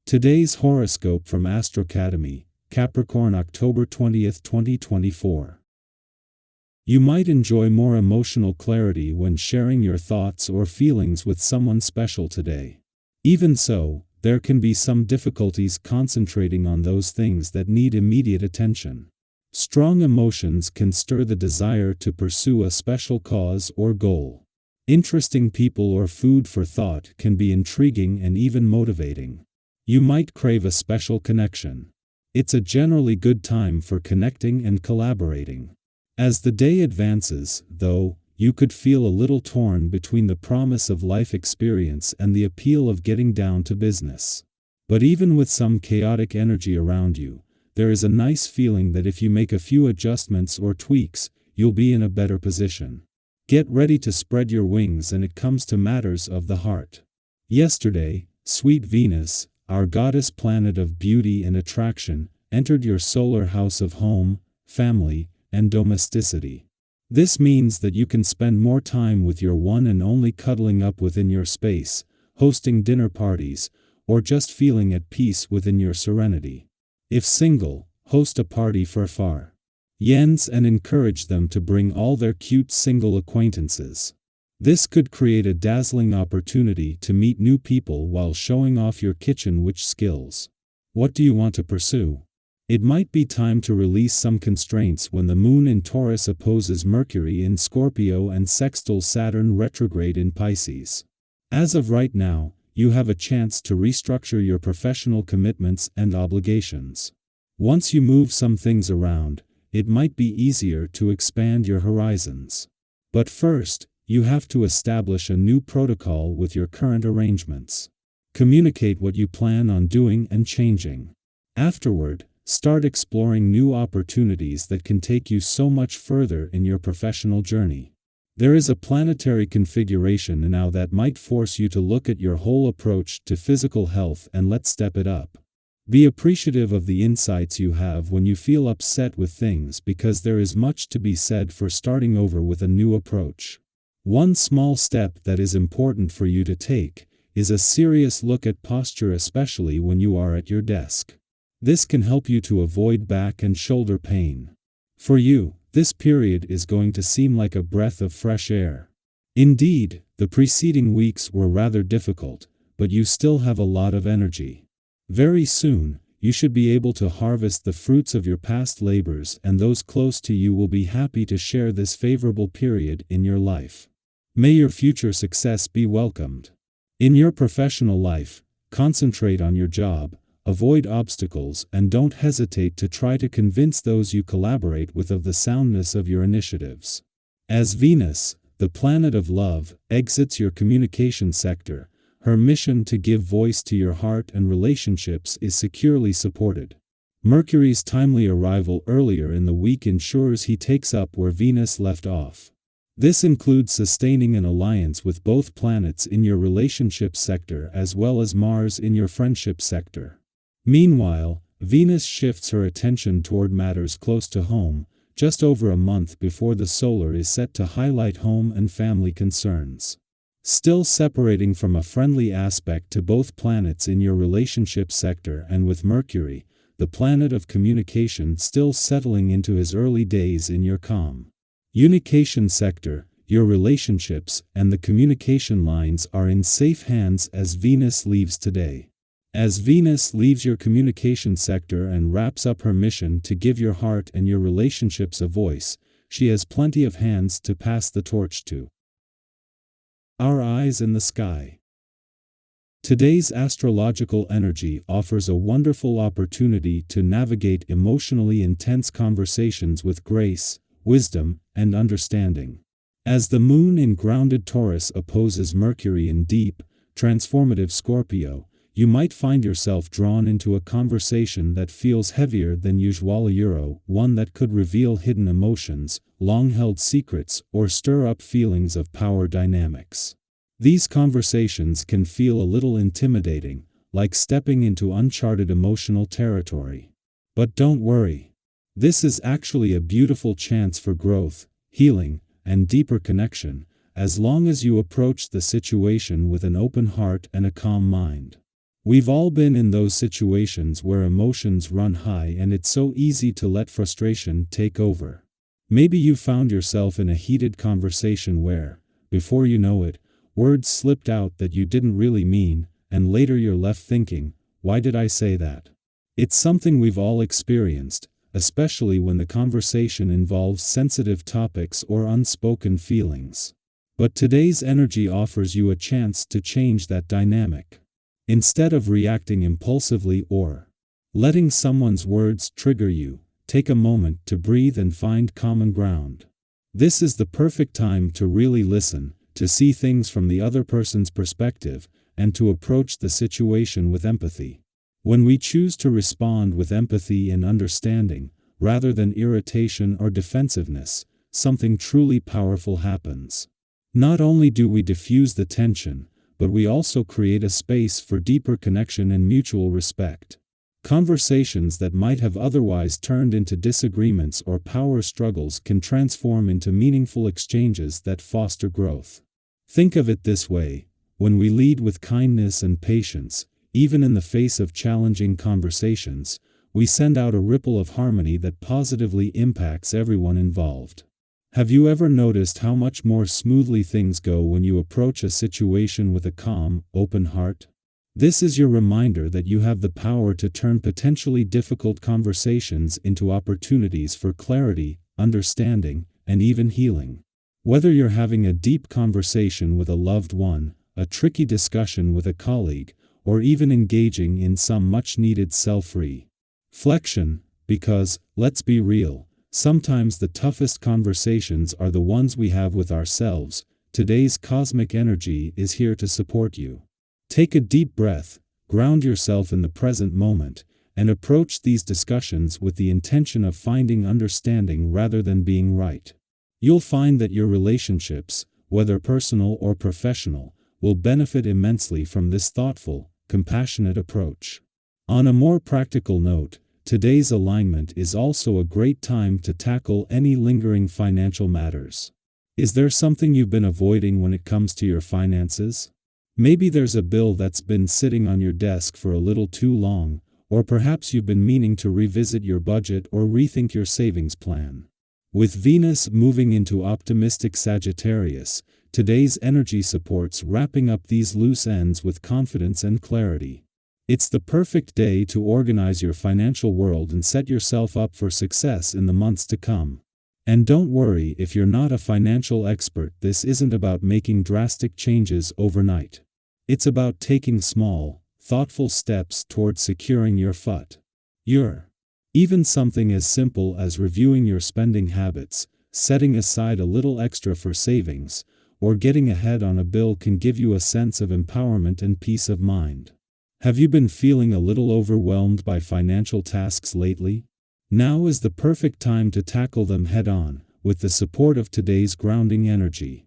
Today's horoscope from AstroCademy, Capricorn October 20th, 2024. You might enjoy more emotional clarity when sharing your thoughts or feelings with someone special today. Even so, there can be some difficulties concentrating on those things that need immediate attention. Strong emotions can stir the desire to pursue a special cause or goal. Interesting people or food for thought can be intriguing and even motivating. You might crave a special connection. It's a generally good time for connecting and collaborating. As the day advances, though, you could feel a little torn between the promise of life experience and the appeal of getting down to business. But even with some chaotic energy around you, there is a nice feeling that if you make a few adjustments or tweaks, you'll be in a better position. Get ready to spread your wings when it comes to matters of the heart. Yesterday, sweet Venus, our goddess planet of beauty and attraction, entered your solar house of home, family, and domesticity. This means that you can spend more time with your one and only, cuddling up within your space, hosting dinner parties, or just feeling at peace within your serenity. If single, host a party for far yens and encourage them to bring all their cute single acquaintances. This could create a dazzling opportunity to meet new people while showing off your kitchen witch skills. What do you want to pursue? It might be time to release some constraints when the moon in Taurus opposes Mercury in Scorpio and sextiles Saturn retrograde in Pisces. As of right now, you have a chance to restructure your professional commitments and obligations. Once you move some things around, it might be easier to expand your horizons. But first, you have to establish a new protocol with your current arrangements. Communicate what you plan on doing and changing. Afterward, start exploring new opportunities that can take you so much further in your professional journey. There is a planetary configuration now that might force you to look at your whole approach to physical health and let's step it up. Be appreciative of the insights you have when you feel upset with things, because there is much to be said for starting over with a new approach. One small step that is important for you to take is a serious look at posture, especially when you are at your desk. This can help you to avoid back and shoulder pain. For you, this period is going to seem like a breath of fresh air. Indeed, the preceding weeks were rather difficult, but you still have a lot of energy. Very soon, you should be able to harvest the fruits of your past labors, and those close to you will be happy to share this favorable period in your life. May your future success be welcomed. In your professional life, concentrate on your job, avoid obstacles, and don't hesitate to try to convince those you collaborate with of the soundness of your initiatives. As Venus, the planet of love, exits your communication sector, her mission to give voice to your heart and relationships is securely supported. Mercury's timely arrival earlier in the week ensures he takes up where Venus left off. This includes sustaining an alliance with both planets in your relationship sector as well as Mars in your friendship sector. Meanwhile, Venus shifts her attention toward matters close to home, just over a month before the solar is set to highlight home and family concerns. Still separating from a friendly aspect to both planets in your relationship sector, and with Mercury, the planet of communication, still settling into his early days in your communication sector, your relationships and the communication lines are in safe hands as Venus leaves today. As Venus leaves your communication sector and wraps up her mission to give your heart and your relationships a voice, she has plenty of hands to pass the torch to. Our eyes in the sky. Today's astrological energy offers a wonderful opportunity to navigate emotionally intense conversations with grace, wisdom, and understanding. As the moon in grounded Taurus opposes Mercury in deep, transformative Scorpio, you might find yourself drawn into a conversation that feels heavier than usual, one that could reveal hidden emotions, long-held secrets, or stir up feelings of power dynamics. These conversations can feel a little intimidating, like stepping into uncharted emotional territory. But don't worry. This is actually a beautiful chance for growth, healing, and deeper connection, as long as you approach the situation with an open heart and a calm mind. We've all been in those situations where emotions run high and it's so easy to let frustration take over. Maybe you found yourself in a heated conversation where, before you know it, words slipped out that you didn't really mean, and later you're left thinking, why did I say that? It's something we've all experienced, especially when the conversation involves sensitive topics or unspoken feelings. But today's energy offers you a chance to change that dynamic. Instead of reacting impulsively or letting someone's words trigger you, take a moment to breathe and find common ground. This is the perfect time to really listen, to see things from the other person's perspective, and to approach the situation with empathy. When we choose to respond with empathy and understanding, rather than irritation or defensiveness, something truly powerful happens. Not only do we diffuse the tension, but we also create a space for deeper connection and mutual respect. Conversations that might have otherwise turned into disagreements or power struggles can transform into meaningful exchanges that foster growth. Think of it this way: when we lead with kindness and patience, even in the face of challenging conversations, we send out a ripple of harmony that positively impacts everyone involved. Have you ever noticed how much more smoothly things go when you approach a situation with a calm, open heart? This is your reminder that you have the power to turn potentially difficult conversations into opportunities for clarity, understanding, and even healing. Whether you're having a deep conversation with a loved one, a tricky discussion with a colleague, or even engaging in some much-needed self-reflection, because, let's be real, sometimes the toughest conversations are the ones we have with ourselves. Today's cosmic energy is here to support you. Take a deep breath, ground yourself in the present moment, and approach these discussions with the intention of finding understanding rather than being right. You'll find that your relationships, whether personal or professional, will benefit immensely from this thoughtful, compassionate approach. On a more practical note, today's alignment is also a great time to tackle any lingering financial matters. Is there something you've been avoiding when it comes to your finances? Maybe there's a bill that's been sitting on your desk for a little too long, or perhaps you've been meaning to revisit your budget or rethink your savings plan. With Venus moving into optimistic Sagittarius, today's energy supports wrapping up these loose ends with confidence and clarity. It's the perfect day to organize your financial world and set yourself up for success in the months to come. And don't worry if you're not a financial expert, this isn't about making drastic changes overnight. It's about taking small, thoughtful steps towards securing your FUT. Even something as simple as reviewing your spending habits, setting aside a little extra for savings, or getting ahead on a bill can give you a sense of empowerment and peace of mind. Have you been feeling a little overwhelmed by financial tasks lately? Now is the perfect time to tackle them head-on, with the support of today's grounding energy.